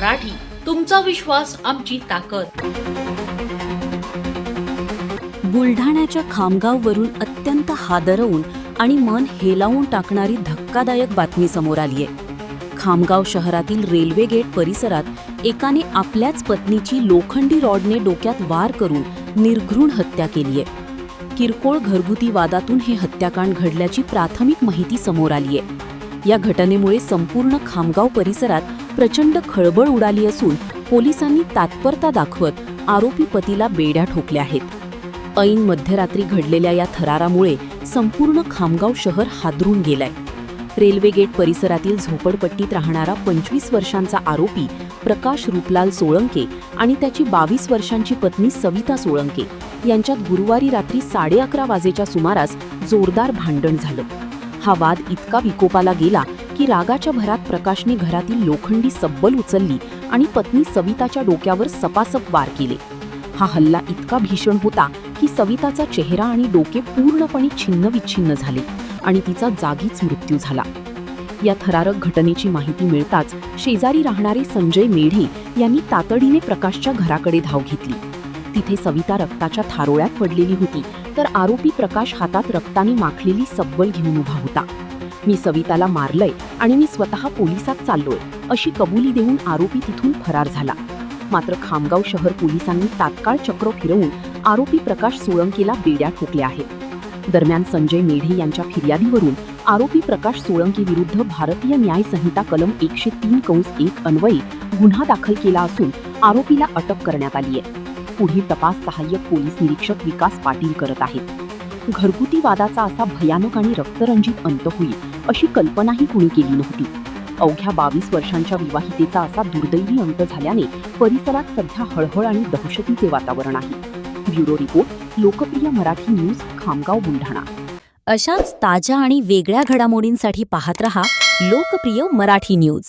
मराठी, तुमचा विश्वास आमची ताकद. बुलढाण्याच्या खामगाववरून अत्यंत हादरवून आणि मन हेलावून टाकणारी धक्कादायक बातमी समोर आली आहे. खामगाव शहरातील रेल्वे गेट परिसरात एकाने आपल्याच पत्नीची लोखंडी रॉडने डोक्यात वार करून निर्घृण हत्या केली आहे. किरकोळ घरगुती वादातून हे हत्याकांड घडल्याची प्राथमिक माहिती समोर आली आहे. या घटनेमुळे संपूर्ण खामगाव परिसरात प्रचंड खळबळ उडाली असून पोलिसांनी तत्परता दाखवत आरोपी पतीला बेड्या ठोकल्या आहेत. ऐन मध्यरात्री घडलेल्या या थरारामुळे संपूर्ण खामगाव शहर हादरून गेलंय. रेल्वे गेट परिसरातील झोपडपट्टीत राहणारा 25 वर्षांचा आरोपी प्रकाश रूपलाल सोळंके आणि त्याची 22 वर्षांची पत्नी सविता सोळंके यांच्यात गुरुवारी रात्री 11:30 वाजेच्या सुमारास जोरदार भांडण झालं. हा वाद इतका विकोपाला गेला की रागाच्या भरात प्रकाशने घरातील लोखंडी सब्बल उचलली आणि पत्नी सविताच्या डोक्यावर सपासप वार केले. हा हल्ला इतका भीषण होता की सविताचा चेहरा आणि डोके पूर्णपणे छिन्नविच्छिन्न झाले आणि तिचा जागीच मृत्यू झाला. या थरारक घटनेची माहिती मिळताच शेजारी राहणारे संजय मेढे यांनी तातडीने प्रकाशच्या घराकडे धाव घेतली. तिथे सविता रक्ताच्या थारोळ्यात पडलेली होती, तर आरोपी प्रकाश हातात रक्ताने माखलेली सब्बल घेऊन उभा होता. मी सविताला मारलंय आणि मी स्वतः पोलिसात चाललोय अशी कबुली देऊन आरोपी तिथून फरार झाला. मात्र खामगाव शहर पोलिसांनी तात्काळ चक्र फिरवून आरोपी प्रकाश सोळंकेला बेड्या ठोकल्या आहेत. दरम्यान संजय मेढे यांच्या फिर्यादीवरून आरोपी प्रकाश सोळंके विरुद्ध भारतीय न्याय संहिता कलम 103(1) अन्वये गुन्हा दाखल केला असून आरोपीला अटक करण्यात आली आहे. पुढील तपास सहाय्यक पोलीस निरीक्षक विकास पाटील करत आहेत. घरगुती वादाचा असा भयानक आणि रक्तरंजित अंत होईल अशी कल्पनाही कुणी केली नव्हती. अवघ्या 22 वर्षांच्या विवाहितेचा असा दुर्दैवी अंत झाल्याने परिसरात सध्या हळहळ आणि दहशतीचे वातावरण आहे. ब्युरो रिपोर्ट, लोकप्रिय मराठी न्यूज, खामगाव, बुलढाणा. अशाच ताज्या आणि वेगळ्या घडामोडींसाठी पाहत रहा लोकप्रिय मराठी न्यूज.